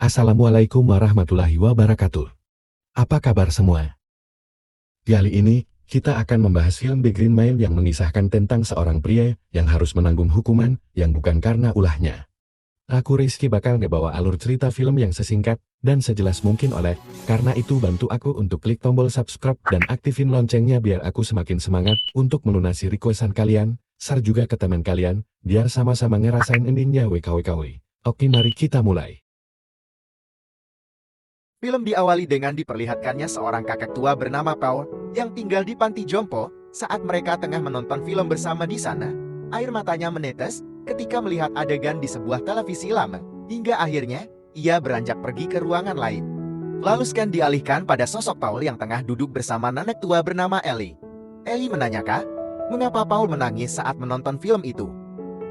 Assalamualaikum warahmatullahi wabarakatuh. Apa kabar semua? Kali ini, kita akan membahas film The Green Mile yang mengisahkan tentang seorang pria yang harus menanggung hukuman yang bukan karena ulahnya. Aku Rizky bakal ngebawa alur cerita film yang sesingkat dan sejelas mungkin karena itu bantu aku untuk klik tombol subscribe dan aktifin loncengnya biar aku semakin semangat untuk melunasi requestan kalian, share juga ke teman kalian, biar sama-sama ngerasain endingnya WKWKW. Oke, mari kita mulai. Film diawali dengan diperlihatkannya seorang kakek tua bernama Paul yang tinggal di panti jompo. Saat mereka tengah menonton film bersama di sana, air matanya menetes ketika melihat adegan di sebuah televisi lama. Hingga akhirnya, ia beranjak pergi ke ruangan lain. Lalu scan dialihkan pada sosok Paul yang tengah duduk bersama nenek tua bernama Ellie. Ellie menanyakan, mengapa Paul menangis saat menonton film itu.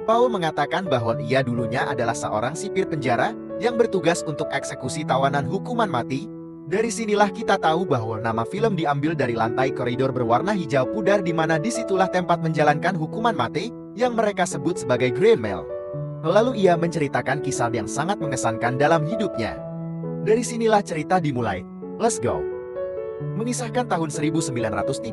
Paul mengatakan bahwa ia dulunya adalah seorang sipir penjara yang bertugas untuk eksekusi tawanan hukuman mati. Dari sinilah kita tahu bahwa nama film diambil dari lantai koridor berwarna hijau pudar di mana disitulah tempat menjalankan hukuman mati yang mereka sebut sebagai Green Mile. Lalu ia menceritakan kisah yang sangat mengesankan dalam hidupnya. Dari sinilah cerita dimulai. Let's go. Mengisahkan tahun 1935,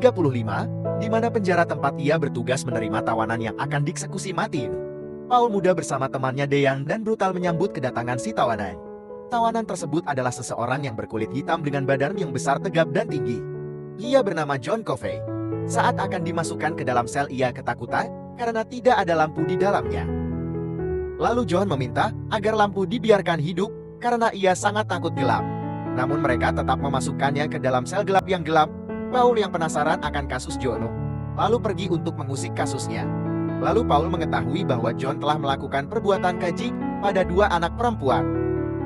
di mana penjara tempat ia bertugas menerima tawanan yang akan dieksekusi mati. Paul muda bersama temannya Dean dan brutal menyambut kedatangan si tawanan. Tawanan tersebut adalah seseorang yang berkulit hitam dengan badan yang besar, tegap dan tinggi. Ia bernama John Covey. Saat akan dimasukkan ke dalam sel ia ketakutan karena tidak ada lampu di dalamnya. Lalu John meminta agar lampu dibiarkan hidup karena ia sangat takut gelap. Namun mereka tetap memasukkannya ke dalam sel gelap yang gelap. Paul yang penasaran akan kasus John lalu pergi untuk mengusik kasusnya. Lalu Paul mengetahui bahwa John telah melakukan perbuatan keji pada dua anak perempuan.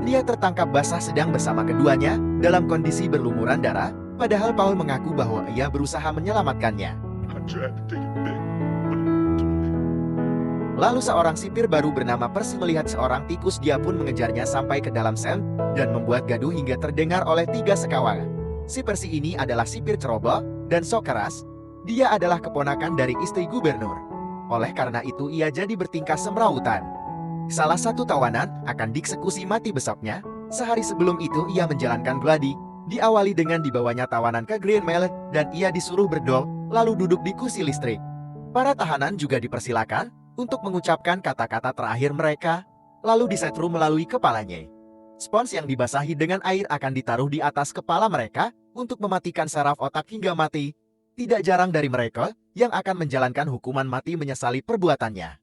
Dia tertangkap basah sedang bersama keduanya dalam kondisi berlumuran darah, padahal Paul mengaku bahwa ia berusaha menyelamatkannya. Lalu seorang sipir baru bernama Percy melihat seorang tikus, dia pun mengejarnya sampai ke dalam sel dan membuat gaduh hingga terdengar oleh tiga sekawan. Si Percy ini adalah sipir ceroboh dan sok keras. Dia adalah keponakan dari istri gubernur. Oleh karena itu ia jadi bertingkah semrawutan. Salah satu tawanan akan dieksekusi mati besoknya. Sehari sebelum itu ia menjalankan gladi. Diawali dengan dibawanya tawanan ke Green Mile dan ia disuruh berdol, lalu duduk di kursi listrik. Para tahanan juga dipersilakan untuk mengucapkan kata-kata terakhir mereka, lalu disetrum melalui kepalanya. Spons yang dibasahi dengan air akan ditaruh di atas kepala mereka untuk mematikan saraf otak hingga mati. Tidak jarang dari mereka yang akan menjalankan hukuman mati menyesali perbuatannya.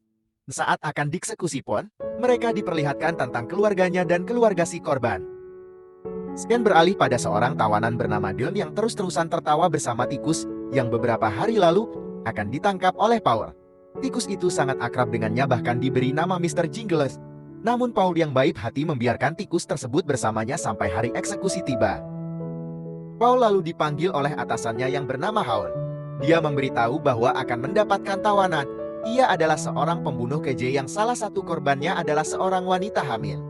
Saat akan dieksekusi pun, mereka diperlihatkan tentang keluarganya dan keluarga si korban. Scan beralih pada seorang tawanan bernama Dion yang terus-terusan tertawa bersama tikus yang beberapa hari lalu akan ditangkap oleh Paul. Tikus itu sangat akrab dengannya, bahkan diberi nama Mr. Jingles. Namun Paul yang baik hati membiarkan tikus tersebut bersamanya sampai hari eksekusi tiba. Paul lalu dipanggil oleh atasannya yang bernama Haul. Dia memberitahu bahwa akan mendapatkan tawanan. Ia adalah seorang pembunuh keji yang salah satu korbannya adalah seorang wanita hamil.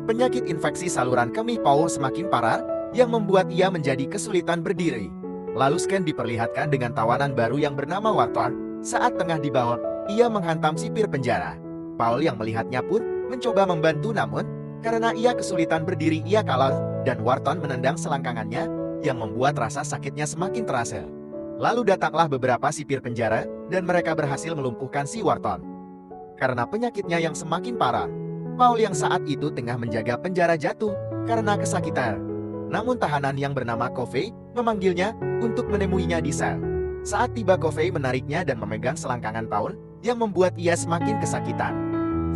Penyakit infeksi saluran kemih Paul semakin parah, yang membuat ia menjadi kesulitan berdiri. Lalu Scan diperlihatkan dengan tawanan baru yang bernama Wharton. Saat tengah dibawa, ia menghantam sipir penjara. Paul yang melihatnya pun mencoba membantu, namun karena ia kesulitan berdiri ia kalah dan Wharton menendang selangkangannya yang membuat rasa sakitnya semakin terasa. Lalu datanglah beberapa sipir penjara dan mereka berhasil melumpuhkan si Wharton. Karena penyakitnya yang semakin parah, Paul yang saat itu tengah menjaga penjara jatuh karena kesakitan. Namun tahanan yang bernama Covey memanggilnya untuk menemuinya di sel. Saat tiba, Covey menariknya dan memegang selangkangan Paul yang membuat ia semakin kesakitan.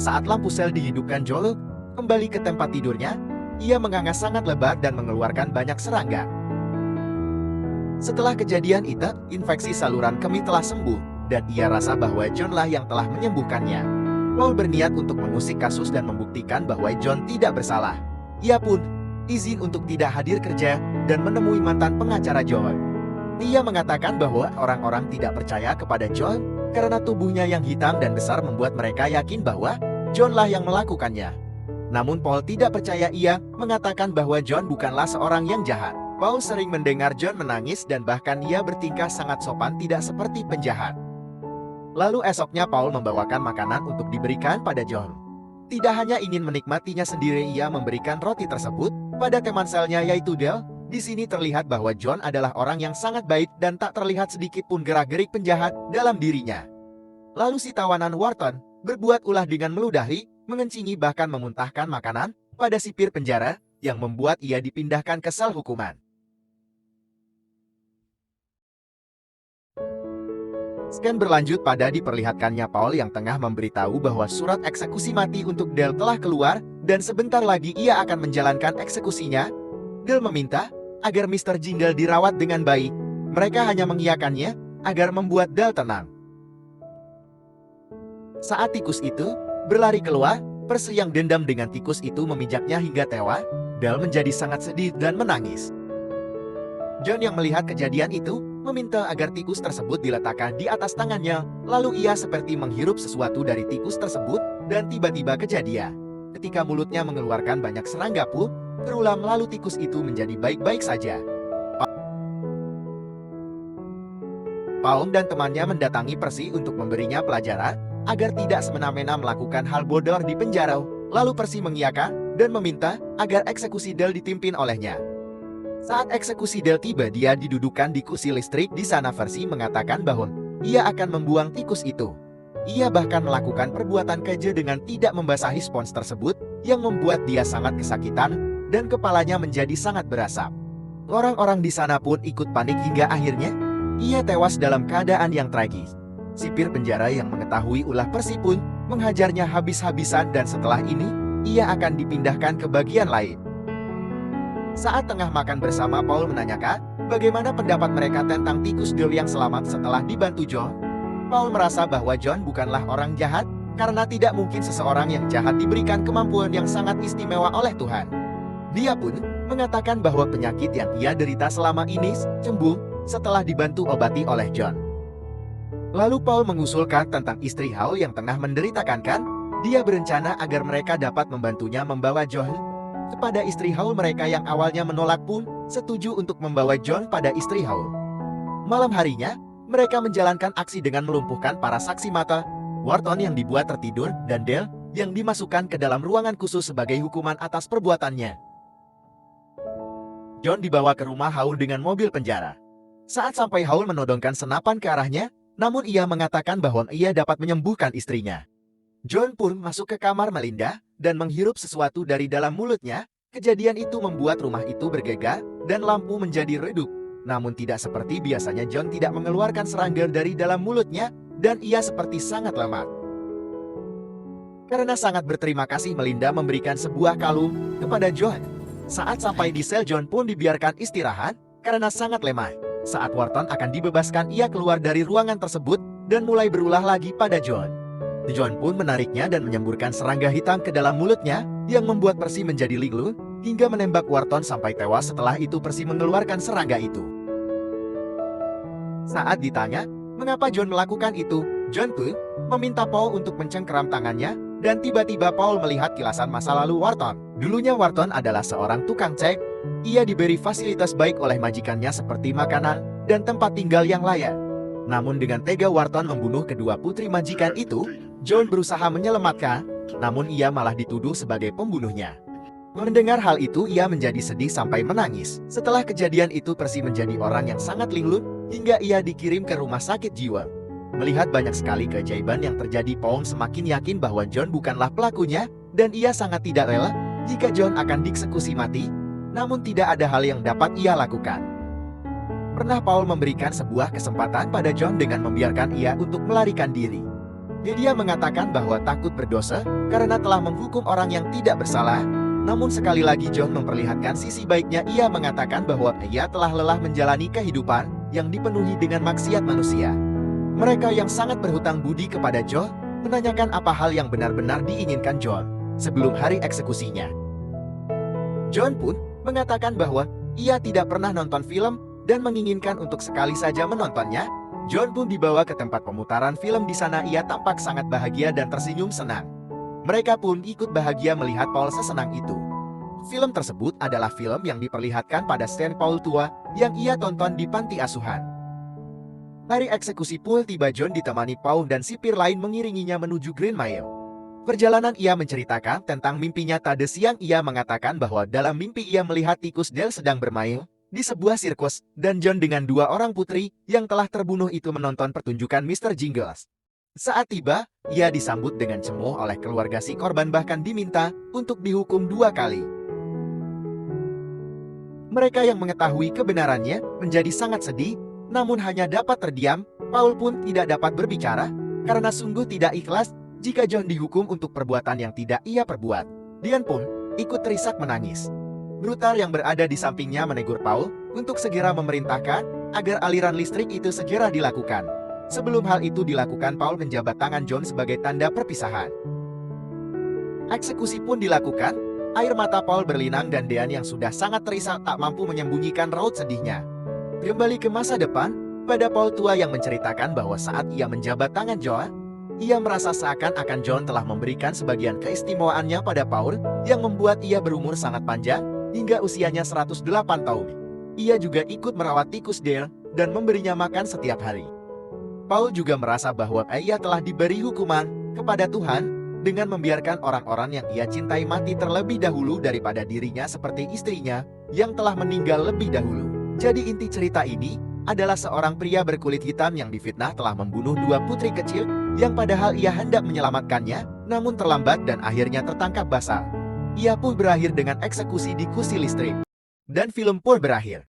Saat lampu sel dihidupkan, Joel kembali ke tempat tidurnya. Ia menganga sangat lebat dan mengeluarkan banyak serangga. Setelah kejadian itu, infeksi saluran kemih telah sembuh dan ia rasa bahwa John lah yang telah menyembuhkannya. Paul berniat untuk mengusik kasus dan membuktikan bahwa John tidak bersalah. Ia pun izin untuk tidak hadir kerja dan menemui mantan pengacara John. Dia mengatakan bahwa orang-orang tidak percaya kepada John karena tubuhnya yang hitam dan besar membuat mereka yakin bahwa John lah yang melakukannya. Namun Paul tidak percaya. Ia mengatakan bahwa John bukanlah seorang yang jahat. Paul sering mendengar John menangis dan bahkan ia bertingkah sangat sopan, tidak seperti penjahat. Lalu esoknya Paul membawakan makanan untuk diberikan pada John. Tidak hanya ingin menikmatinya sendiri, ia memberikan roti tersebut pada teman selnya yaitu Dale. Di sini terlihat bahwa John adalah orang yang sangat baik dan tak terlihat sedikit pun gerak-gerik penjahat dalam dirinya. Lalu si tawanan Wharton berbuat ulah dengan meludahi, mengencingi bahkan memuntahkan makanan pada sipir penjara yang membuat ia dipindahkan ke sel hukuman. Scan berlanjut pada diperlihatkannya Paul yang tengah memberitahu bahwa surat eksekusi mati untuk Dale telah keluar dan sebentar lagi ia akan menjalankan eksekusinya. Dale meminta agar Mr. Jingle dirawat dengan baik. Mereka hanya mengiyakannya agar membuat Dale tenang. Saat tikus itu berlari keluar, Percy yang dendam dengan tikus itu memijaknya hingga tewas. Dale menjadi sangat sedih dan menangis. John yang melihat kejadian itu meminta agar tikus tersebut diletakkan di atas tangannya. Lalu ia seperti menghirup sesuatu dari tikus tersebut dan tiba-tiba kejadian. Ketika mulutnya mengeluarkan banyak serangga pul, terulang lalu tikus itu menjadi baik-baik saja. Paul dan temannya mendatangi Percy untuk memberinya pelajaran agar tidak semena-mena melakukan hal bodoh di penjara. Lalu Percy mengiyakan dan meminta agar eksekusi Dale dipimpin olehnya. Saat eksekusi Dale tiba, dia didudukan di kursi listrik. Di sana Percy mengatakan bahwa ia akan membuang tikus itu. Ia bahkan melakukan perbuatan keji dengan tidak membasahi spons tersebut yang membuat dia sangat kesakitan dan kepalanya menjadi sangat berasap. Orang-orang di sana pun ikut panik hingga akhirnya ia tewas dalam keadaan yang tragis. Sipir penjara yang mengetahui ulah Percy pun menghajarnya habis-habisan dan setelah ini ia akan dipindahkan ke bagian lain. Saat tengah makan bersama, Paul menanyakan bagaimana pendapat mereka tentang tikus Dale yang selamat setelah dibantu John. Paul merasa bahwa John bukanlah orang jahat, karena tidak mungkin seseorang yang jahat diberikan kemampuan yang sangat istimewa oleh Tuhan. Dia pun mengatakan bahwa penyakit yang ia derita selama ini sembuh setelah dibantu obati oleh John. Lalu Paul mengusulkan tentang istri Hal yang tengah menderitakan kan. Dia berencana agar mereka dapat membantunya membawa John kepada istri Hal. Mereka yang awalnya menolak pun setuju untuk membawa John pada istri Hal. Malam harinya, mereka menjalankan aksi dengan melumpuhkan para saksi mata, Wharton yang dibuat tertidur, dan Dale yang dimasukkan ke dalam ruangan khusus sebagai hukuman atas perbuatannya. John dibawa ke rumah Hal dengan mobil penjara. Saat sampai, Hal menodongkan senapan ke arahnya, namun ia mengatakan bahwa ia dapat menyembuhkan istrinya. John pun masuk ke kamar Melinda dan menghirup sesuatu dari dalam mulutnya. Kejadian itu membuat rumah itu bergegar dan lampu menjadi redup. Namun tidak seperti biasanya, John tidak mengeluarkan serangga dari dalam mulutnya dan ia seperti sangat lemah. Karena sangat berterima kasih, Melinda memberikan sebuah kalung kepada John. Saat sampai di sel, John pun dibiarkan istirahat karena sangat lemah. Saat Wharton akan dibebaskan, ia keluar dari ruangan tersebut dan mulai berulah lagi pada John. John pun menariknya dan menyemburkan serangga hitam ke dalam mulutnya yang membuat Percy menjadi linglung hingga menembak Wharton sampai tewas. Setelah itu Percy mengeluarkan serangga itu. Saat ditanya mengapa John melakukan itu, John pun meminta Paul untuk mencengkeram tangannya dan tiba-tiba Paul melihat kilasan masa lalu Wharton. Dulunya Wharton adalah seorang tukang cek. Ia diberi fasilitas baik oleh majikannya seperti makanan dan tempat tinggal yang layak. Namun dengan tega Wharton membunuh kedua putri majikan itu. John berusaha menyelamatkan, namun ia malah dituduh sebagai pembunuhnya. Mendengar hal itu, ia menjadi sedih sampai menangis. Setelah kejadian itu, Percy menjadi orang yang sangat linglung hingga ia dikirim ke rumah sakit jiwa. Melihat banyak sekali keajaiban yang terjadi, Paul semakin yakin bahwa John bukanlah pelakunya dan ia sangat tidak rela jika John akan dieksekusi mati. Namun tidak ada hal yang dapat ia lakukan. Pernah Paul memberikan sebuah kesempatan pada John dengan membiarkan ia untuk melarikan diri. Dia mengatakan bahwa takut berdosa karena telah menghukum orang yang tidak bersalah. Namun sekali lagi John memperlihatkan sisi baiknya. Ia mengatakan bahwa ia telah lelah menjalani kehidupan yang dipenuhi dengan maksiat manusia. Mereka yang sangat berhutang budi kepada John menanyakan apa hal yang benar-benar diinginkan John sebelum hari eksekusinya. John pun mengatakan bahwa ia tidak pernah nonton film dan menginginkan untuk sekali saja menontonnya. John pun dibawa ke tempat pemutaran film. Di sana ia tampak sangat bahagia dan tersenyum senang. Mereka pun ikut bahagia melihat Paul sesenang itu. Film tersebut adalah film yang diperlihatkan pada St. Paul tua yang ia tonton di panti asuhan. Hari eksekusi pun tiba. John ditemani Paul dan sipir lain mengiringinya menuju Green Mile. Perjalanan ia menceritakan tentang mimpinya. Tadi siang ia mengatakan bahwa dalam mimpi ia melihat tikus Dale sedang bermain di sebuah sirkus, dan John dengan dua orang putri yang telah terbunuh itu menonton pertunjukan Mr. Jingles. Saat tiba, ia disambut dengan cemuh oleh keluarga si korban, bahkan diminta untuk dihukum 2 kali. Mereka yang mengetahui kebenarannya menjadi sangat sedih, namun hanya dapat terdiam. Paul pun tidak dapat berbicara, karena sungguh tidak ikhlas jika John dihukum untuk perbuatan yang tidak ia perbuat. Dian pun ikut terisak menangis. Brutal yang berada di sampingnya menegur Paul untuk segera memerintahkan agar aliran listrik itu segera dilakukan. Sebelum hal itu dilakukan, Paul menjabat tangan John sebagai tanda perpisahan. Eksekusi pun dilakukan. Air mata Paul berlinang dan Dean yang sudah sangat terisak tak mampu menyembunyikan raut sedihnya. Kembali ke masa depan, pada Paul tua yang menceritakan bahwa saat ia menjabat tangan John, ia merasa seakan-akan John telah memberikan sebagian keistimewaannya pada Paul, yang membuat ia berumur sangat panjang, hingga usianya 108 tahun. Ia juga ikut merawat tikus Dale dan memberinya makan setiap hari. Paul juga merasa bahwa ia telah diberi hukuman kepada Tuhan dengan membiarkan orang-orang yang ia cintai mati terlebih dahulu daripada dirinya, seperti istrinya yang telah meninggal lebih dahulu. Jadi inti cerita ini adalah seorang pria berkulit hitam yang difitnah telah membunuh 2 putri kecil yang padahal ia hendak menyelamatkannya, namun terlambat dan akhirnya tertangkap basah. Ia pun berakhir dengan eksekusi di kursi listrik. Dan film pun berakhir.